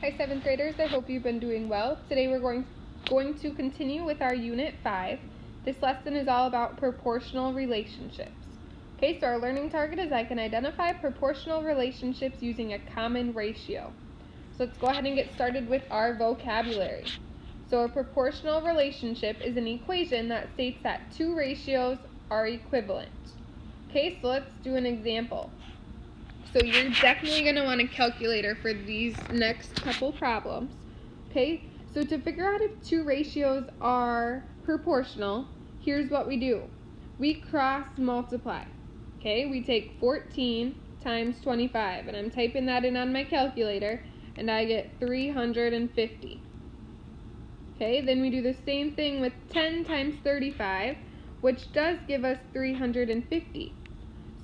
Hi 7th graders, I hope you've been doing well. Today we're going to continue with our Unit 5. This lesson is all about proportional relationships. Okay, so our learning target is I can identify proportional relationships using a common ratio. So let's go ahead and get started with our vocabulary. So a proportional relationship is an equation that states that two ratios are equivalent. Okay, so let's do an example. So you're definitely going to want a calculator for these next couple problems. Okay, so to figure out if two ratios are proportional, here's what we do. We cross multiply. Okay, we take 14 times 25, and I'm typing that in on my calculator, and I get 350. Okay, then we do the same thing with 10 times 35, which does give us 350.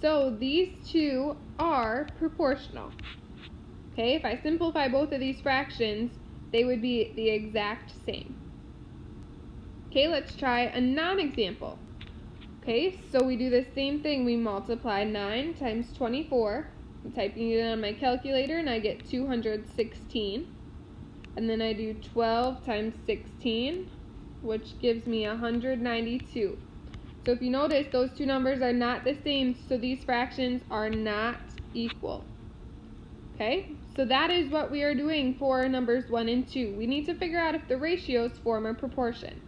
So these two are proportional. Okay, if I simplify both of these fractions, they would be the exact same. Okay, let's try a non-example. Okay, so we do the same thing. We multiply 9 times 24. I'm typing it on my calculator and I get 216. And then I do 12 times 16, which gives me 192. So if you notice, those two numbers are not the same, so these fractions are not equal. Okay, so that is what we are doing for numbers 1 and 2. We need to figure out if the ratios form a proportion.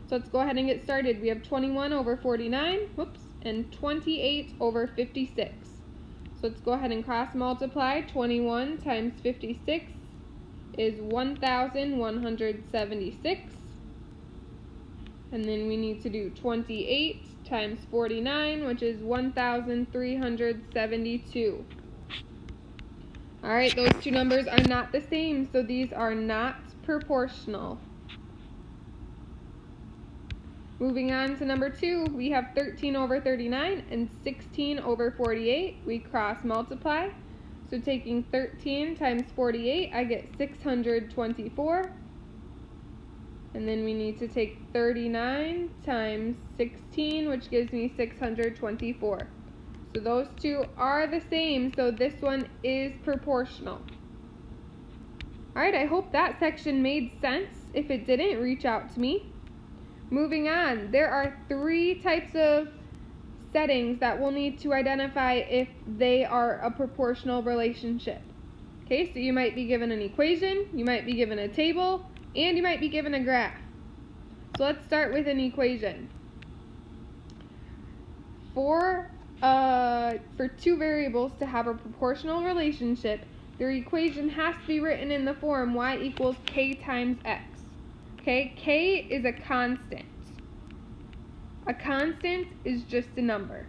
So let's go ahead and get started. We have 21 over 49, and 28 over 56. So let's go ahead and cross multiply. 21 times 56 is 1,176. And then we need to do 28 times 49, which is 1,372. Alright, those two numbers are not the same, so these are not proportional. Moving on to number 2, we have 13 over 39 and 16 over 48. We cross multiply. So taking 13 times 48, I get 624. And then we need to take 39 times 16, which gives me 624. So those two are the same, so this one is proportional. Alright, I hope that section made sense. If it didn't, reach out to me. Moving on, there are 3 types of settings that we'll need to identify if they are a proportional relationship. Okay, so you might be given an equation, you might be given a table, and you might be given a graph. So let's start with an equation. For two variables to have a proportional relationship, their equation has to be written in the form y equals k times x. Okay, k is a constant. A constant is just a number.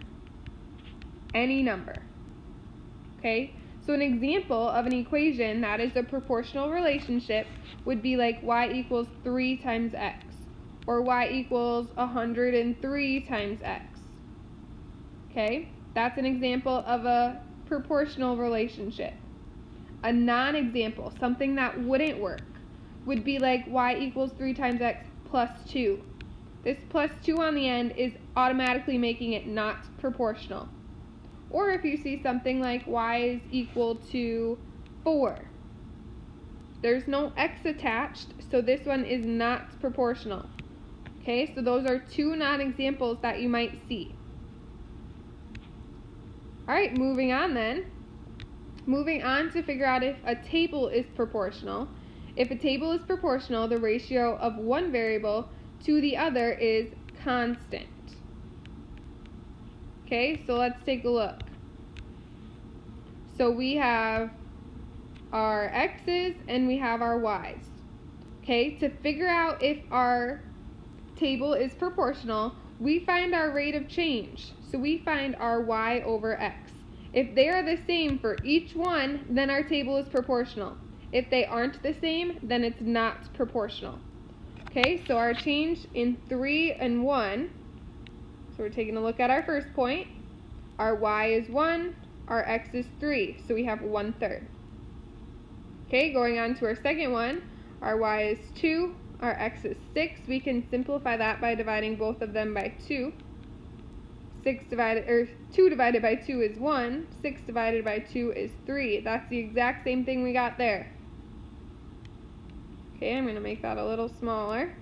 Any number. Okay? So an example of an equation that is a proportional relationship would be like y equals 3 times x, or y equals 103 times x. Okay? That's an example of a proportional relationship. A non-example, something that wouldn't work, would be like y equals 3 times x plus 2. This plus 2 on the end is automatically making it not proportional. Or if you see something like y is equal to 4. There's no x attached, so this one is not proportional. Okay, so those are 2 non-examples that you might see. Alright, moving on then. Moving on to figure out if a table is proportional. If a table is proportional, the ratio of one variable to the other is constant. Okay, so let's take a look. So we have our x's and we have our y's. Okay, to figure out if our table is proportional, we find our rate of change. So we find our y over x. If they are the same for each one, then our table is proportional. If they aren't the same, then it's not proportional. Okay, so our change in 3 and 1, so we're taking a look at our first point. Our y is 1, our x is 3, so we have 1/3. Okay, going on to our second one, our y is 2, our x is 6. We can simplify that by dividing both of them by 2. 2 divided by 2 is 1, 6 divided by 2 is 3. That's the exact same thing we got there. Okay, I'm going to make that a little smaller.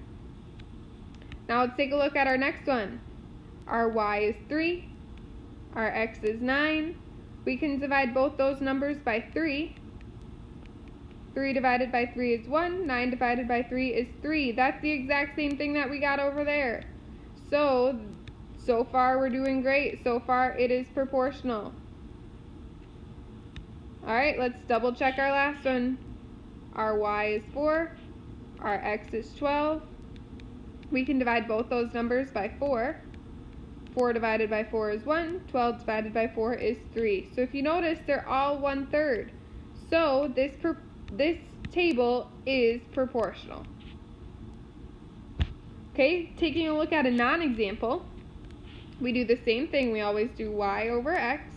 Now let's take a look at our next one. Our y is 3, our x is 9. We can divide both those numbers by 3. 3 divided by 3 is 1, 9 divided by 3 is 3. That's the exact same thing that we got over there. So far we're doing great. So far it is proportional. Alright, let's double check our last one. Our y is 4, our x is 12. We can divide both those numbers by 4. 4 divided by 4 is 1, 12 divided by 4 is 3. So if you notice, they're all 1/3. So this table is proportional. Okay, taking a look at a non-example, we do the same thing. We always do y over x.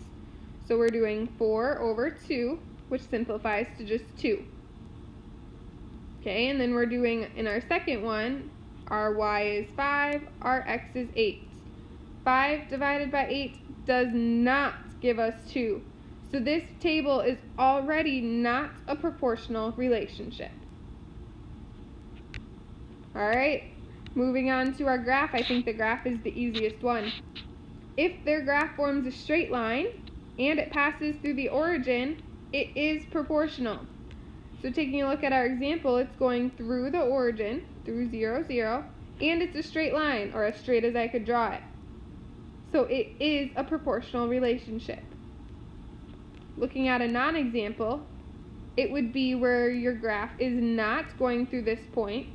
So we're doing 4 over 2, which simplifies to just 2. Okay, and then we're doing, in our second one, our y is 5, our x is 8. 5 divided by 8 does not give us 2. So this table is already not a proportional relationship. Alright, moving on to our graph. I think the graph is the easiest one. If their graph forms a straight line and it passes through the origin, it is proportional. So taking a look at our example, it's going through the origin, through 0, 0, and it's a straight line, or as straight as I could draw it. So it is a proportional relationship. Looking at a non-example, it would be where your graph is not going through this point,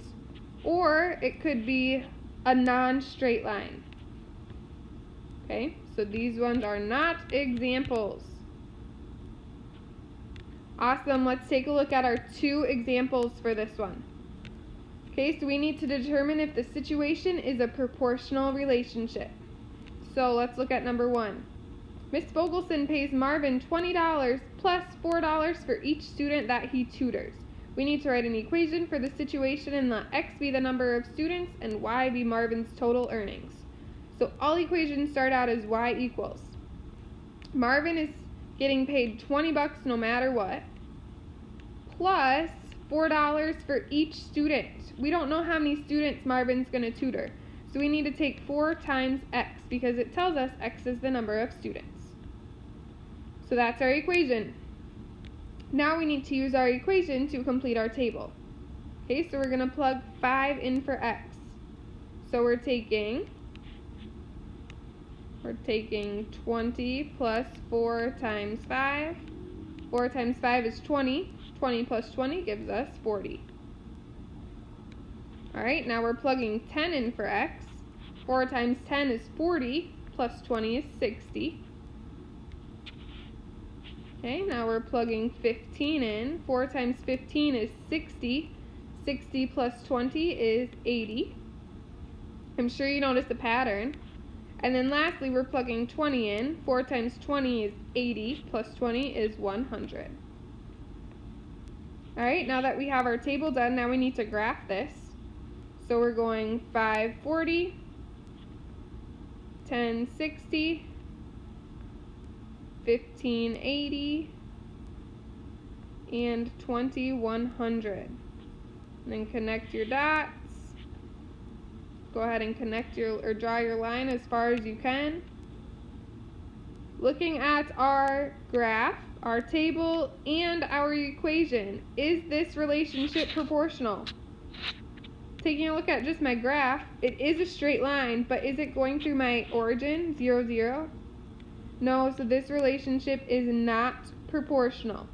or it could be a non-straight line. Okay, so these ones are not examples. Awesome, let's take a look at our 2 examples for this one. Okay, so we need to determine if the situation is a proportional relationship. So let's look at number 1. Miss Vogelson pays Marvin $20 plus $4 for each student that he tutors. We need to write an equation for the situation and let x be the number of students and y be Marvin's total earnings. So all equations start out as y equals. Marvin is getting paid $20 no matter what, plus $4 for each student. We don't know how many students Marvin's going to tutor, so we need to take 4 times x because it tells us x is the number of students. So that's our equation. Now we need to use our equation to complete our table. Okay, so we're going to plug 5 in for x. So we're taking 20 plus 4 times 5. 4 times 5 is 20. 20 plus 20 gives us 40. Alright, now we're plugging 10 in for x. 4 times 10 is 40, plus 20 is 60. Okay, now we're plugging 15 in. 4 times 15 is 60. 60 plus 20 is 80. I'm sure you noticed the pattern. And then lastly, we're plugging 20 in. 4 times 20 is 80, plus 20 is 100. Alright, now that we have our table done, now we need to graph this. So we're going 540, 1060, 1580, and 2100. And then connect your dots. Go ahead and connect or draw your line as far as you can. Looking at our graph, our table, and our equation, is this relationship proportional? Taking a look at just my graph, it is a straight line, but is it going through my origin, 0, 0? No, so this relationship is not proportional.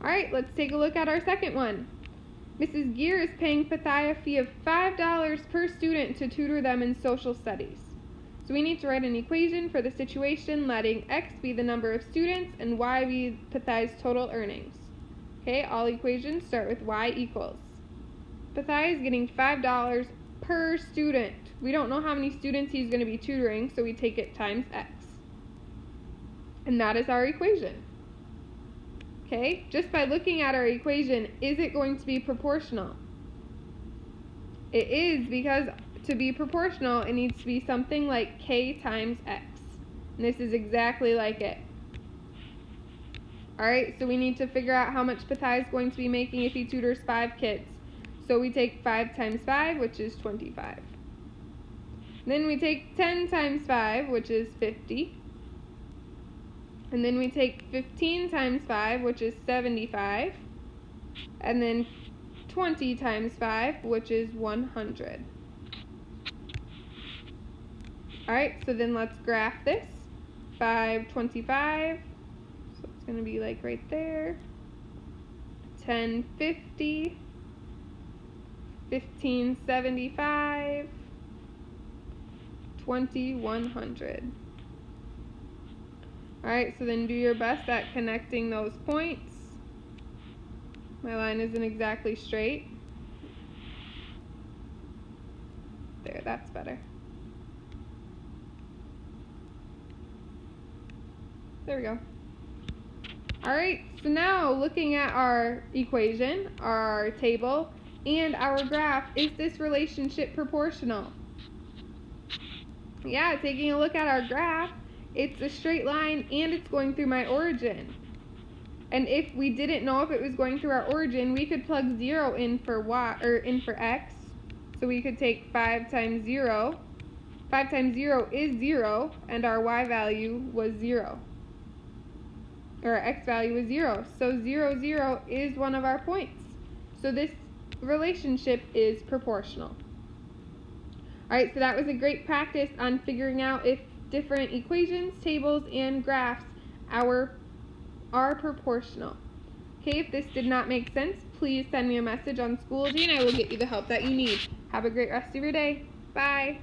Alright, let's take a look at our second one. Mrs. Gear is paying Pathia a fee of $5 per student to tutor them in social studies. So we need to write an equation for the situation, letting x be the number of students and y be Pathia's total earnings. Okay, all equations start with y equals. Pathia is getting $5 per student. We don't know how many students he's going to be tutoring, so we take it times x. And that is our equation. Okay, just by looking at our equation, is it going to be proportional? It is, because to be proportional, it needs to be something like k times x. And this is exactly like it. Alright, so we need to figure out how much Pathai is going to be making if he tutors 5 kids. So we take 5 times 5, which is 25. Then we take 10 times 5, which is 50. And then we take 15 times 5, which is 75. And then 20 times 5, which is 100. Alright, so then let's graph this. 525, so it's going to be like right there. 1050, 1575, 2100. Alright, so then do your best at connecting those points. My line isn't exactly straight. There, that's better. There we go. Alright, so now looking at our equation, our table, and our graph, is this relationship proportional? Yeah, taking a look at our graph, it's a straight line and it's going through my origin. And if we didn't know if it was going through our origin, we could plug 0 in for y, or in for x. So we could take 5 times 0. 5 times 0 is 0, and our y value was 0. Or our x value is 0. So 0, 0 is one of our points. So this relationship is proportional. Alright, so that was a great practice on figuring out if different equations, tables, and graphs are proportional. Okay, if this did not make sense, please send me a message on Schoology and I will get you the help that you need. Have a great rest of your day. Bye.